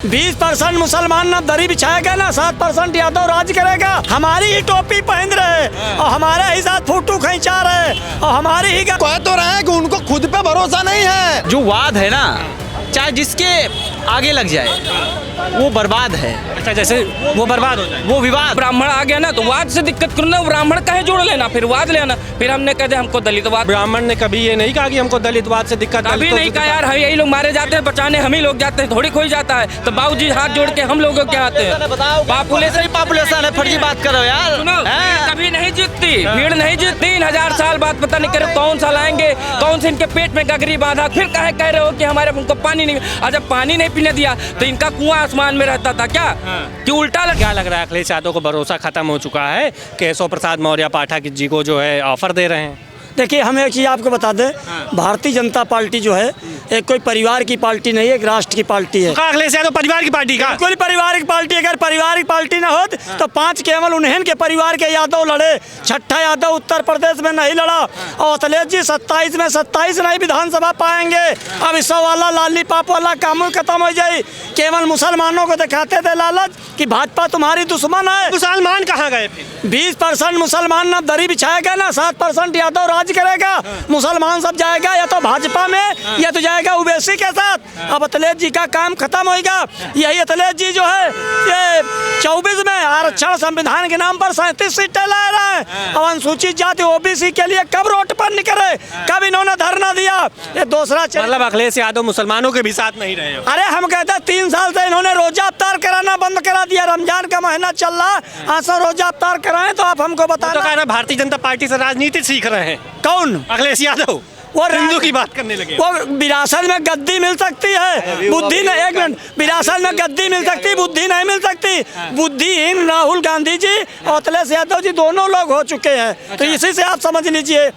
20% मुसलमान न दरी बिछाएगा ना 7% यादव राज करेगा। हमारी ही टोपी पहन रहे और हमारे ही साथ फोटो खींचा रहे और हमारी ही कह तो रहे हैं कि उनको खुद पे भरोसा नहीं है। जो वाद है ना, चाहे जिसके आगे लग जाए वो बर्बाद है। अच्छा, जैसे वो बर्बाद हो जाए, वो विवाद ब्राह्मण आ गया ना तो वाद से दिक्कत करना, ब्राह्मण कहे जोड़ लेना, फिर वाद लेना, फिर हमने कह दिया हमको दलितवाद। ब्राह्मण ने कभी ये नहीं कहा कि हमको दलितवाद से दिक्कत है। कभी नहीं कहा यार, हम यही लोग मारे जाते हैं, बचाने हम ही लोग जाते हैं, थोड़ी कोई जाता है। तो बाबूजी हाथ जोड़ के हम लोगों के आते हैं। पॉपुलेशन है, फर्जी बात करो यार। सुनो, कभी नहीं जीतती, भीड़ नहीं जीतती। 3000 साल बाद पता नहीं करे कौन सा लाएंगे, कौन से इनके पेट में गगरी बांधा, फिर कह रहे हो कि हमारे उनको पानी नहीं। और जब पानी नहीं पीने दिया तो इनका कुआं आसमान में रहता था क्या? कि उल्टा क्या लग रहा है, अखिलेश यादव को भरोसा खत्म हो चुका है? केशव प्रसाद मौर्य पाठक जी को जो है ऑफर दे रहे हैं। देखिए, हम एक चीज़ आपको बता दें, भारतीय जनता पार्टी जो है एक कोई परिवार की पार्टी नहीं है, एक राष्ट्र की पार्टी है। अखिलेश यादव परिवार की पार्टी का? कोई पारिवारिक पार्टी, अगर पारिवारिक पार्टी ना होत तो 5 केवल उन्हें के परिवार के यादव लड़े। 6ठा यादव उत्तर प्रदेश में नहीं लड़ा और अखिलेश जी 27 में 27 नहीं विधानसभा पाएंगे। अब इस वाला लाली पाप वाला काम खत्म हो जाए। केवल मुसलमानों को दिखाते थे लालच कि भाजपा तुम्हारी दुश्मन है। मुसलमान कहाँ गए फिर? 20% मुसलमान न दरी बिछाएगा ना 7% यादव राज करेगा। मुसलमान सब जाएगा या तो भाजपा में या तो जाएगा ओबीसी के साथ। अब अखिलेश जी का काम खत्म होगा। यही अखिलेश जी जो है ये 24 में आरक्षण संविधान के नाम पर 37 सीटें ला रहे हैं। अब अनुसूचित जाति ओबीसी के लिए कब रोड पर निकले, कब इन्होंने धरना दिया? ये दूसरा मतलब अखिलेश यादव मुसलमानों के भी साथ नहीं रहे। अरे हम कहते हैं 3 साल से इन्होंने रोजा अफ्तार कराना बंद करा दिया। रमजान का महीना चल रहा, आज रोजा अफ्तार कराएं तो आप हमको बताना। तो कह रहे भारतीय जनता पार्टी से राजनीति सीख रहे हैं। कौन? अखिलेश यादव। वो हिंदू की बात करने लगे। वो विरासत में गद्दी मिल सकती है, बुद्धि नहीं। एक मिनट, विरासत में गद्दी मिल सकती, बुद्धि नहीं मिल सकती। बुद्धिहीन राहुल गांधी जी और अखिलेश यादव जी दोनों लोग हो चुके हैं। तो इसी से आप समझ लीजिए।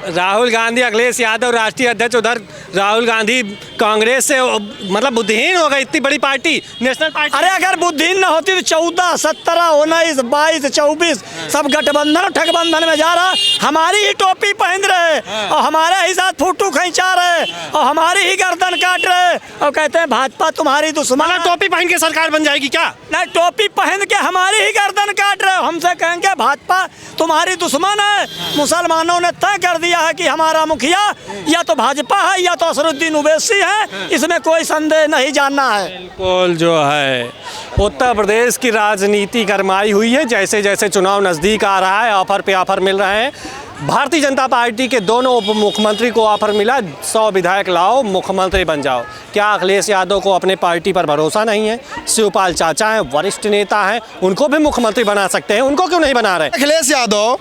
राहुल गांधी, अखिलेश यादव राष्ट्रीय अध्यक्ष, उधर राहुल गांधी कांग्रेस से मतलब बुद्धिहीन हो गई। इतनी बड़ी पार्टी, नेशनल पार्टी। अरे अगर बुद्धिहीन न होती तो 14, 17, 19, 22, 24 सब गठबंधन ठगबंधन में जा रहा। हमारी ही टोपी पहन रहे और हमारे ही साथ फोटो खींचा रहे और हमारी ही गर्दन काट रहे और कहते हैं भाजपा तुम्हारी दुश्मन। टोपी पहन के सरकार बन जाएगी क्या? नहीं, टोपी पहन के हमारी ही गर्दन काट रहे हो। हमसे कहेंगे भाजपा तुम्हारी दुश्मन है। मुसलमानों ने तय कर दिया है कि हमारा मुखिया या तो भाजपा है या तो असरुद्दीन ओवैसी है, इसमें कोई संदेह नहीं जानना है। बिल्कुल जो है उत्तर प्रदेश की राजनीति गरमाई हुई है। जैसे जैसे चुनाव नज़दीक आ रहा है, ऑफर पे ऑफर मिल रहे हैं। भारतीय जनता पार्टी के दोनों उप मुख्यमंत्री को ऑफर मिला, 100 विधायक लाओ, मुख्यमंत्री बन जाओ। क्या अखिलेश यादव को अपने पार्टी पर भरोसा नहीं है? शिवपाल चाचा हैं, वरिष्ठ नेता हैं, उनको भी मुख्यमंत्री बना सकते हैं, उनको क्यों नहीं बना रहे? अखिलेश यादव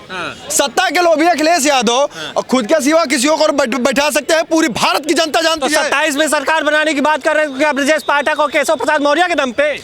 सत्ता के लोभी अखिलेश यादव और खुद के सिवा किसी को बैठा सकते हैं, पूरी भारत की जनता जानती है। 27 में सरकार बनाने की बात कर रहे हैं क्या ब्रजेश पाठक और केशव प्रसाद मौर्य के दम पे?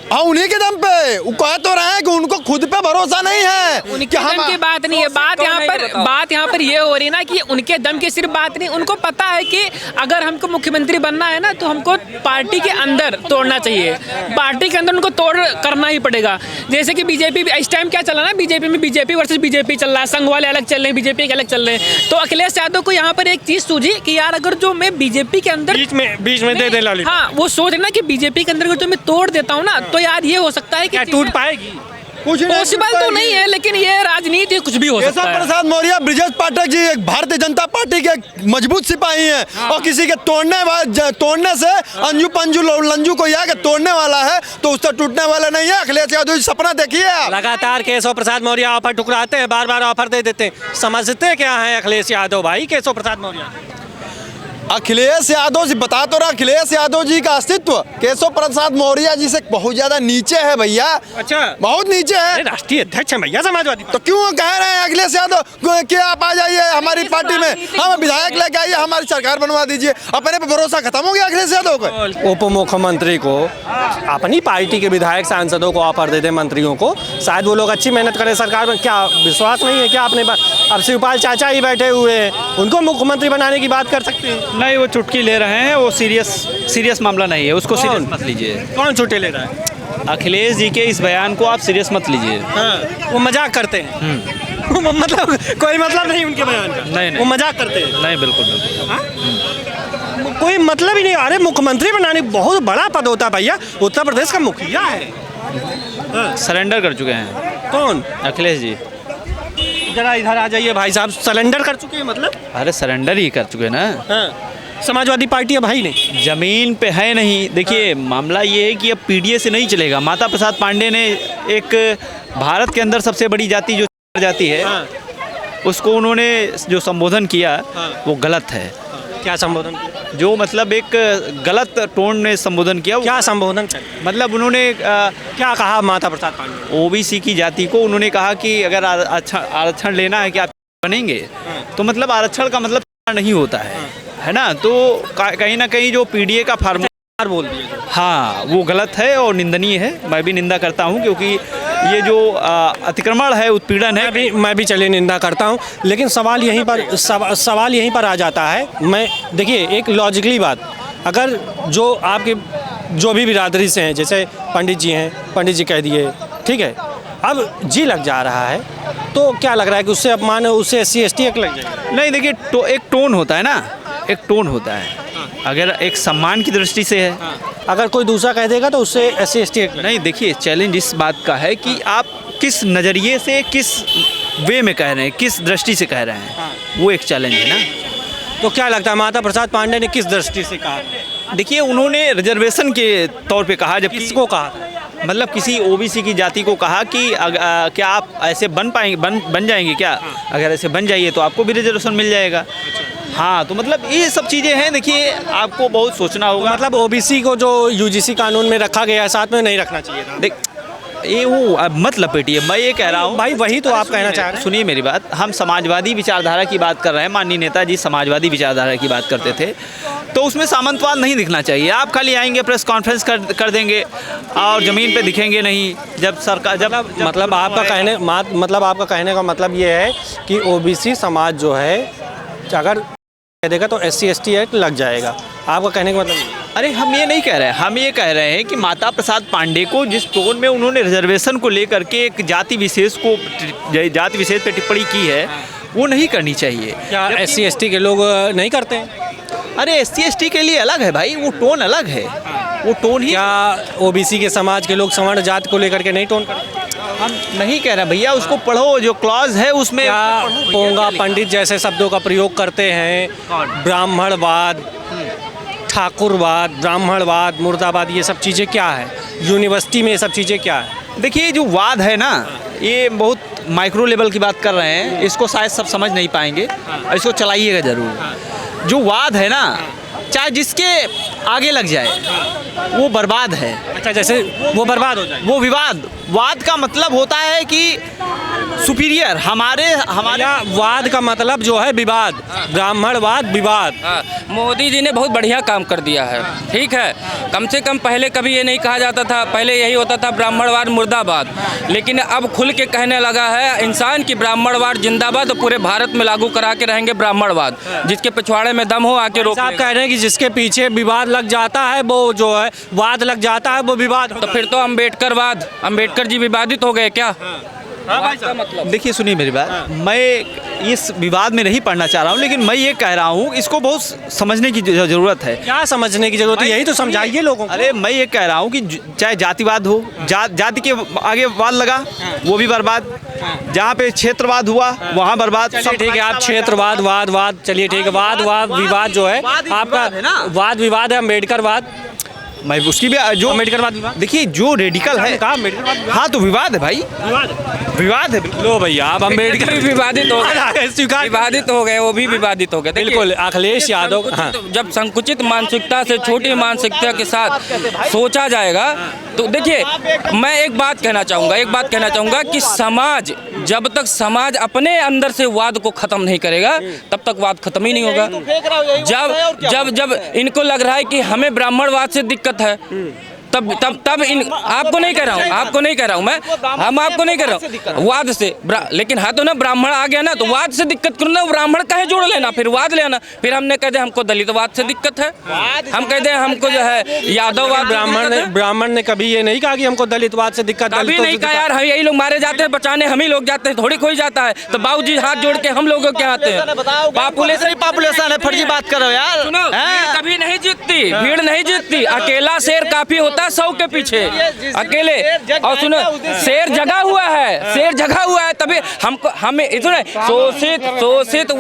हाँ, उन्हीं के दम पे। वो कह तो रहे हैं कि उनको खुद पे भरोसा नहीं है। उनके दम की बात नहीं है, बात यहाँ पर ये हो रही है ना कि उनके दम की सिर्फ बात नहीं। उनको पता है कि अगर हमको मुख्यमंत्री बनना है ना तो हमको पार्टी के अंदर तोड़ना चाहिए। पार्टी के अंदर उनको तोड़ करना ही पड़ेगा। जैसे कि बीजेपी इस टाइम क्या चल रहा है ना, बीजेपी में बीजेपी वर्सेस बीजेपी चल रहा है, संघ वाले अलग चल रहे हैं, बीजेपी के अलग चल रहे हैं। तो अखिलेश यादव को यहाँ पर एक चीज सूझी कि यार अगर जो मैं बीजेपी के अंदर बीच में दे लाली। हाँ, वो सोच रहे ना कि बीजेपी के अंदर जो मैं तोड़ देता हूँ ना तो यार ये हो सकता है कि टूट पाएगी। कुछ पॉसिबल तो नहीं है, लेकिन ये राजनीति कुछ भी हो सकता है। केशव प्रसाद मौर्य, ब्रजेश पाठक जी एक भारतीय जनता पार्टी के मजबूत सिपाही हैं और किसी के तोड़ने से अंजू पंजू लंजू को यहाँ के तोड़ने वाला है तो उससे टूटने वाला नहीं है। अखिलेश यादव सपना देखिए। लगातार केशव प्रसाद मौर्य ऑफर ठुकराते हैं, बार बार ऑफर दे देते हैं। समझते क्या है अखिलेश यादव भाई केशव प्रसाद मौर्य? अखिलेश यादव जी बता तो रहा, अखिलेश यादव जी का अस्तित्व केशव प्रसाद मौर्य जी से बहुत ज्यादा नीचे है भैया। अच्छा, बहुत नीचे है। राष्ट्रीय अध्यक्ष है भैया समाजवादी। तो क्यों कह रहे हैं अखिलेश यादव कि आप आ जाइए हमारी पार्टी में, हम विधायक लेके आइए, हमारी सरकार बनवा दीजिए? अपने पे भरोसा खत्म हो गया अखिलेश यादव को। उप मुख्यमंत्री को अपनी पार्टी के विधायक सांसदों को ऑफर दे दे, मंत्रियों को, शायद वो लोग अच्छी मेहनत करें सरकार में। क्या विश्वास नहीं है क्या अपने? अब शिवपाल चाचा ही बैठे हुए हैं, उनको मुख्यमंत्री बनाने की बात कर सकते हैं? नहीं, वो चुटकी ले रहे हैं, वो सीरियस मामला नहीं है, उसको सीरियस मत लीजिए। कौन छुट्टी ले रहा है? अखिलेश जी के इस बयान को आप सीरियस मत लीजिए। हाँ, वो मजाक करते हैं। मतलब कोई मतलब नहीं उनके बयान का। नहीं। वो मजाक करते हैं। नहीं, बिल्कुल बिल्कुल। कोई मतलब ही नहीं। अरे मुख्यमंत्री बनाने बहुत बड़ा पद होता है भैया। उत्तर प्रदेश का मुखिया है। सरेंडर कर चुके हैं कौन? अखिलेश जी। जरा इधर आ जाइए भाई साहब। सरेंडर कर चुके हैं मतलब? अरे सरेंडर ही कर चुके हैं ना। हाँ। समाजवादी पार्टी अब है ही नहीं। जमीन पे है नहीं। देखिए मामला ये है कि अब पीडीए से नहीं चलेगा। माता प्रसाद पांडे ने एक भारत के अंदर सबसे बड़ी जाति जो जाति है उसको उन्होंने जो संबोधन किया वो गलत है। क्या संबोधन? जो मतलब एक गलत टोन में संबोधन किया। क्या संबोधन? मतलब उन्होंने क्या कहा माता प्रसाद पांडे? ओबीसी की जाति को उन्होंने कहा कि अगर आरक्षण लेना है कि आप बनेंगे तो मतलब आरक्षण का मतलब नहीं होता है ना। तो कहीं ना कहीं जो पीडीए का फार्मूला बोल दिया। हाँ वो गलत है और निंदनीय है। मैं भी निंदा करता हूँ क्योंकि ये जो अतिक्रमण है, उत्पीड़न है। मैं भी चलिए निंदा करता हूँ, लेकिन सवाल यहीं पर आ जाता है। मैं देखिए एक लॉजिकली बात, अगर जो आपके जो भी बिरादरी से हैं, जैसे पंडित जी हैं, पंडित जी कह दिए, ठीक है, अब जी लग जा रहा है तो क्या लग रहा है कि उससे अपमान है, उससे SC/ST एक्ट लग जाएगा? नहीं देखिए एक टोन होता है ना, एक टोन होता है। अगर एक सम्मान की दृष्टि से है, अगर कोई दूसरा कह देगा तो उससे SC/ST एक्ट नहीं। देखिए चैलेंज इस बात का है कि आप किस नज़रिए से, किस वे में कह रहे हैं, किस दृष्टि से कह रहे हैं, वो एक चैलेंज है ना। तो क्या लगता है माता प्रसाद पांडे ने किस दृष्टि से कहा? देखिए उन्होंने रिजर्वेशन के तौर पे कहा, जब किसको कहा? मतलब किसी ओबीसी की जाति को कहा कि क्या आप ऐसे बन जाएंगे क्या? अगर ऐसे बन जाइए तो आपको भी रिजर्वेशन मिल जाएगा। हाँ तो मतलब ये सब चीज़ें हैं। देखिए आपको बहुत सोचना होगा। मतलब ओबीसी को जो UGC कानून में रखा गया है साथ में नहीं रखना चाहिए था। देख ये वो अब मत लपेटिए। मैं ये कह रहा हूँ भाई, वही तो आप कहना चाह रहे हैं। सुनिए मेरी बात। हम समाजवादी विचारधारा की बात कर रहे हैं। माननीय नेताजी समाजवादी विचारधारा की बात करते थे, तो उसमें सामंतवाद नहीं दिखना चाहिए। आप खाली आएंगे, प्रेस कॉन्फ्रेंस कर देंगे और ज़मीन पे दिखेंगे नहीं। जब सरकार मतलब आपका कहने का मतलब ये है कि OBC समाज जो है अगर कह देगा तो SC/ST एक्ट लग जाएगा। आपका कहने का मतलब? अरे हम ये नहीं कह रहे हैं। हम ये कह रहे हैं कि माता प्रसाद पांडे को जिस टोन में उन्होंने रिजर्वेशन को लेकर के एक जाति विशेष पे टिप्पणी की है वो नहीं करनी चाहिए। क्या SC/ST के लोग नहीं करते हैं? अरे SC/ST के लिए अलग है भाई, वो टोन अलग है। वो टोन ही क्या OBC के समाज के लोग सवर्ण जाति को लेकर के नहीं टोन करते? हम नहीं कह रहे भैया, उसको पढ़ो जो क्लॉज है उसमें। क्या पोंगा पंडित जैसे शब्दों का प्रयोग करते हैं? ब्राह्मणवाद, ठाकुरवाद, ब्राह्मणवाद, मुर्दाबाद, ये सब चीज़ें क्या है? यूनिवर्सिटी में ये सब चीज़ें क्या है? देखिए जो वाद है ना, ये बहुत माइक्रो लेवल की बात कर रहे हैं। इसको शायद सब समझ नहीं पाएंगे, इसको चलाइएगा ज़रूर। जो वाद है ना, चाहे जिसके आगे लग जाए वो बर्बाद है। अच्छा, जैसे वो बर्बाद हो जाए, वो वाद का मतलब होता है कि सुपीरियर हमारे वाद का मतलब जो है विवाद, ब्राह्मणवाद विवाद। मोदी जी ने बहुत बढ़िया काम कर दिया है। ठीक है, कम से कम पहले कभी ये नहीं कहा जाता था। पहले यही होता था ब्राह्मणवाद मुर्दाबाद, लेकिन अब खुल के कहने लगा है इंसान की ब्राह्मणवाद जिंदाबाद, तो पूरे भारत में लागू करा के रहेंगे ब्राह्मणवाद। जिसके पिछवाड़े में दम हो आके रोक। आप कह रहे हैं कि जिसके पीछे विवाद लग जाता है वो जो है वाद लग जाता है वो विवाद। तो फिर तो अम्बेडकर जी विवादित हो गए क्या? मतलब देखिए सुनिए मेरी बात। मैं इस विवाद में नहीं पढ़ना चाह रहा हूँ, लेकिन मैं ये कह रहा हूँ इसको बहुत समझने की ज़रूरत है। क्या समझने की जरूरत है? यही तो समझाइए लोगों को। अरे मैं ये कह रहा हूँ कि चाहे जातिवाद हो, जाति के आगे वाद लगा वो भी बर्बाद। जहाँ पे क्षेत्रवाद हुआ वहाँ बर्बाद। चलिए ठीक है, आप क्षेत्रवाद वाद चलिए ठीक है, वाद विवाद जो है आपका वाद विवाद है। अम्बेडकरवाद, मैं उसकी भी जो अम्बेडकरवाद विवाद, देखिए जो रेडिकल है कहा अम्बेडकरवाद विवाद? हाँ तो विवाद है भाई, विवाद है। लो भैया, आप अम्बेडकर भी विवादित हो गए, वो भी विवादित हो गए। बिल्कुल, अखिलेश यादव। हाँ। जब संकुचित मानसिकता से छोटी मानसिकता के साथ सोचा जाएगा तो देखिए, मैं एक बात कहना चाहूँगा कि समाज, जब तक समाज अपने अंदर से वाद को खत्म नहीं करेगा तब तक वाद खत्म ही नहीं होगा। जब इनको लग रहा है कि हमें ब्राह्मणवाद से दिक्कत है तब इन आपको नहीं कह रहा हूँ, आपको नहीं कह रहा हूँ मैं, हम आपको नहीं कह रहा हूँ वाद से, लेकिन हाँ तो ना ब्राह्मण आ गया ना तो वाद से दिक्कत करो ना, ब्राह्मण कहे जोड़ लेना, फिर वाद लेना, फिर हमने कह दे हमको दलितवाद से दिक्कत है, हम कह दे हमको जो है यादववाद। ब्राह्मण ने कभी ये नहीं कहा कि हमको दलितवाद से दिक्कत, कभी नहीं कहा यार, यही लोग मारे जाते हैं, बचाने हम ही लोग जाते हैं, थोड़ी कोई जाता है, तो बाबूजी हाथ जोड़ के हम लोगों के आते हैं। पॉपुलेशन है, फर्जी बात करो यार। सुनो, भीड़ कभी नहीं जीतती, भीड़ नहीं जीतती, अकेला शेर काफी होता है 100 के पीछे, अकेले। और सुनो, शेर जगा हुआ है, शेर जगा हुआ है, तभी हमको हमें इतने शोषित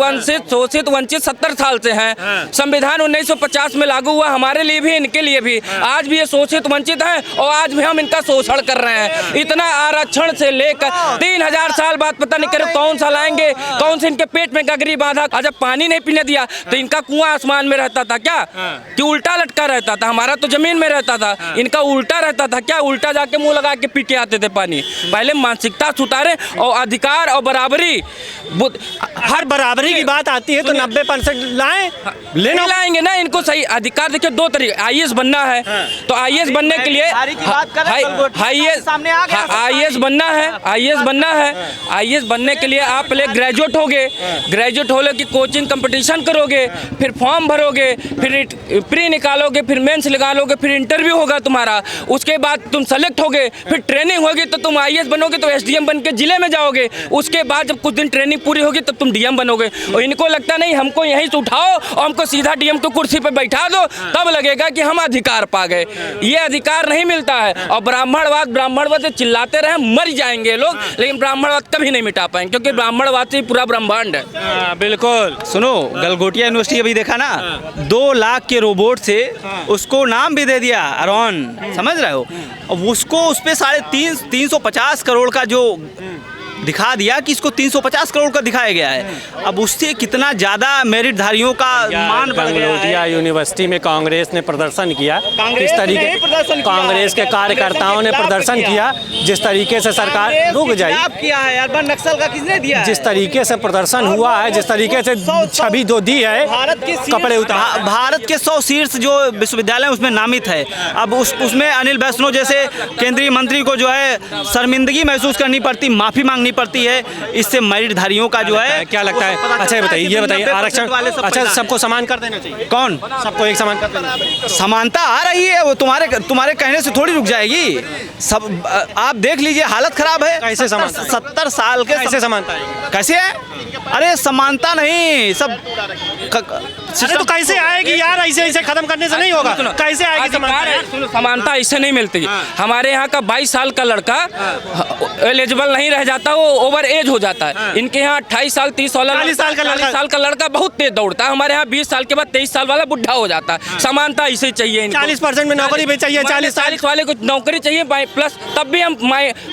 वंचित 70 साल से हैं, संविधान 1950 में लागू हुआ, हमारे लिए भी इनके लिए भी, आज भी ये शोषित वंचित हैं और आज भी हम इनका शोषण कर रहे हैं। इतना आरक्षण से लेकर 3000 साल बाद पता नहीं करे कौन सा लाएंगे, कौन से इनके पेट में गगरी बांधा, जब पानी नहीं पीने दिया तो इनका कुआं आसमान में रहता था क्या, कि उल्टा लटका रहता था, हमारा तो जमीन में रहता था, इनका उल्टा रहता था क्या, उल्टा जाके मुंह लगा के पी के आते थे पानी। पहले मानसिकता सुधारे और अधिकार और बराबरी, हर बराबरी की बात आती है तो 90% लाएं, लेना लाएंगे ना, इनको सही अधिकार। देखिए दो तरीके, आईएएस बनना है तो आईएएस बनने के लिए आईएएस बनने के लिए आप पहले ग्रेजुएट होगे, ग्रेजुएट होने की कोचिंग कंपटीशन करोगे, फिर फॉर्म भरोगे, फिर प्री निकालोगे, फिर मेंस निकालोगे, फिर इंटरव्यू होगा तुम्हारा, उसके बाद तुम सेलेक्ट होगे, फिर ट्रेनिंग होगी तो तुम आईएएस बनोगे, तो एसडीएम बन के जिले में जाओगे, उसके बाद जब कुछ दिन ट्रेनिंग पूरी होगी तब तुम डीएम बनोगे। और इनको लगता नहीं हमको यहीं से उठाओ और हमको सीधा डीएम की कुर्सी पे बैठा दो, तब लगेगा कि हम अधिकार पा गए। ये अधिकार नहीं मिलता है। और ब्राह्मणवाद से चिल्लाते रहे मर जाएंगे लोग, लेकिन ब्राह्मणवाद कभी नहीं मिटा पाएंगे, क्योंकि ब्राह्मणवाद से पूरा ब्रह्मांड है। बिल्कुल। सुनो, गलगोटिया यूनिवर्सिटी अभी देखा ना, 2 लाख के रोबोट से उसको नाम भी दे दिया अरॉन, समझ रहे हो, अब उसको उस पे 350 करोड़ का जो दिखा दिया कि इसको 350 करोड़ का दिखाया गया है। अब उससे कितना ज्यादा मेरिटधारियों का मान बढ़ गया है। गलगोटिया यूनिवर्सिटी में कांग्रेस ने प्रदर्शन किया, किस तरीके कांग्रेस के कार्यकर्ताओं ने प्रदर्शन किया, जिस तरीके से सरकार रुक जाए किया है यार, नक्सल का किसने दिया, जिस तरीके से प्रदर्शन हुआ है, जिस तरीके से छवि दो दी है, कपड़े उतार, भारत के 100 शीर्ष जो विश्वविद्यालय उसमें नामित है। अब उसमें अनिल वैष्णव जैसे केंद्रीय मंत्री को जो है शर्मिंदगी महसूस करनी पड़ती, माफी मांगनी पड़ती है, इससे मेरिटधारियों का जो है क्या लगता है। अच्छा बताइए, ये बताइए आरक्षण, अच्छा सबको समान कर देना चाहिए, कौन सबको एक समान कर देना चाहिए। समानता आ रही है, वो तुम्हारे कहने से थोड़ी रुक जाएगी। सब आप देख लीजिए, हालत खराब है। कैसे समानता? 70 साल के कैसे समानता है? कैसे है? अरे समानता नहीं, सब अरे तो कैसे आएगी यार, ऐसे खत्म करने से नहीं होगा, कैसे आएगी समानता? समानता इससे नहीं मिलती। हमारे यहाँ का 22 साल का लड़का एलिजिबल नहीं रह जाता, वो ओवर एज हो जाता है। इनके यहाँ 28 साल 30 साल का लड़का बहुत तेज दौड़ता है, हमारे यहाँ 20 साल के बाद 23 साल वाला बुढ़ा हो जाता है। समानता इसे चाहिए, 40% में नौकरी भी चाहिए, 40 वाले को नौकरी चाहिए प्लस, तब भी हम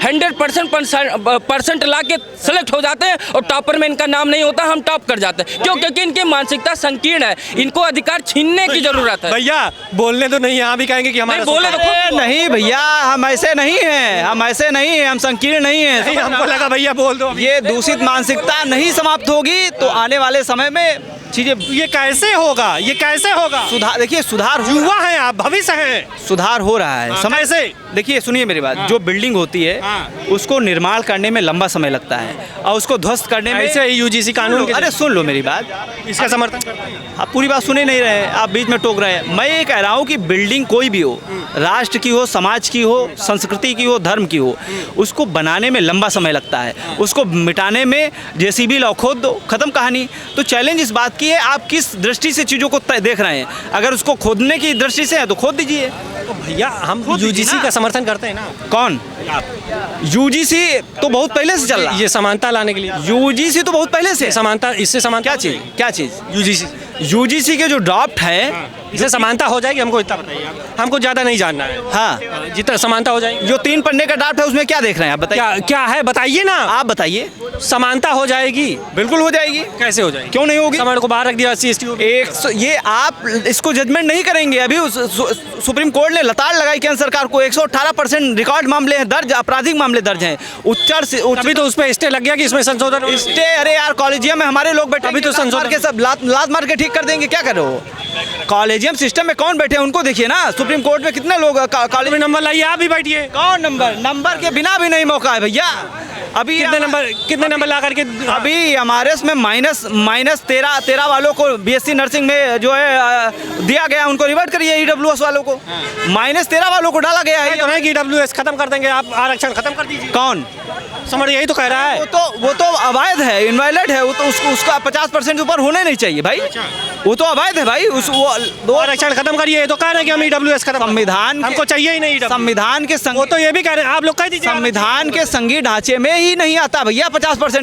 100% ला के सेलेक्ट हो जाते हैं और टॉपर में इनका नाम नहीं होता, हम टॉप कर जाते हैं। क्यों? क्योंकि इनकी मानसिकता संकीर्ण है, इनको अधिकार छीनने की जरूरत है। भैया बोलने तो नहीं, यहाँ भी कहेंगे कि हमारे बोले तो नहीं भैया, हम ऐसे नहीं हैं, हम संकीर्ण नहीं हैं। हमको लगा भैया बोल दो। ये दूषित मानसिकता नहीं समाप्त होगी तो आने वाले समय में चीजें, ये कैसे होगा, ये कैसे होगा? सुधार, देखिए सुधार युवा हैं आप, भविष्य हैं, सुधार हो रहा है समय से। देखिए सुनिए मेरी बात, जो बिल्डिंग होती है उसको निर्माण करने में लंबा समय लगता है और उसको ध्वस्त करने में ऐसे ही यूजीसी कानून के, अरे सुन लो मेरी बात, इसका समर्थन करते हैं। आप पूरी बात सुने नहीं रहे, आप बीच में टोक रहे हैं। मैं ये कह रहा हूँ कि बिल्डिंग कोई भी हो, राष्ट्र की हो, समाज की हो, संस्कृति की हो, धर्म की हो, उसको बनाने में लंबा समय लगता है, उसको मिटाने में जेसीबी लाओ, खोद दो, खत्म कहानी। तो चैलेंज इस बात की है, आप किस दृष्टि से चीज़ों को देख रहे हैं। अगर उसको खोदने की दृष्टि से है तो खोद दीजिए। तो भैया हम यूजीसी का समर्थन करते हैं ना। कौन? यूजीसी तो बहुत पहले से चल रहा है, ये समानता लाने के लिए। यूजीसी तो बहुत पहले से समानता, इससे समानता क्या चीज़ यूजीसी के जो ड्राफ्ट है, इससे समानता हो जाएगी। हमको इतना बताइए, हमको ज़्यादा नहीं जानना है। हाँ, जितना समानता हो जाएगी। जो 3 पन्ने का ड्राफ्ट है उसमें क्या देख रहे हैं आप, बताइए। क्या है बताइए ना, आप बताइए। समानता हो जाएगी, बिल्कुल हो जाएगी। कैसे हो जाएगी? क्यों नहीं होगी? समाज को बाहर रख दिया SC/ST। ये आप इसको जजमेंट नहीं करेंगे। अभी सुप्रीम कोर्ट ने लताड़ लगाई केंद्र सरकार को, 118% रिकॉर्ड मामले हैं दर्ज, आपराधिक मामले दर्ज हैं। अभी तो उस पर स्टे लग गया कि इसमें संशोधन स्टे। अरे यार, कॉलेजियम में हमारे लोग बैठे, अभी तो संशोधन के सब लात मार के ठीक कर देंगे, क्या करो? कॉलेज कॉलेजियम सिस्टम में कौन बैठे हैं उनको देखिए ना, सुप्रीम कोर्ट में कितने लोग कॉलेज में नंबर लाइए, आप भी बैठिए। कौन नंबर के बिना भी नहीं मौका है भैया। अभी कितने नंबर ला करके अभी हमारे इसमें माइनस 13 वालों को बीएससी नर्सिंग में जो है दिया गया, उनको रिवर्ट करिए ईडब्ल्यूएस वालों को। -13 वालों को डाला गया है। तो नहीं कि ईडब्ल्यूएस खत्म कर देंगे, आप आरक्षण खत्म कर दीजिए। कौन समझ यही तो कह रहा है। वो तो अवैध है, इनवैलिड है, वो तो उसका 50% ऊपर होने नहीं चाहिए भाई। वो तो अवैध है भाई। वो आरक्षण खत्म करिए, तो कह रहे हैं कि हम ईडब्ल्यूएस खत्म, संविधान हमको चाहिए ही नहीं। संविधान के वो तो ये भी कह रहे हैं, आप लोग कह दीजिए संविधान के संघीय ढांचे में ही नहीं आता भैया 50%।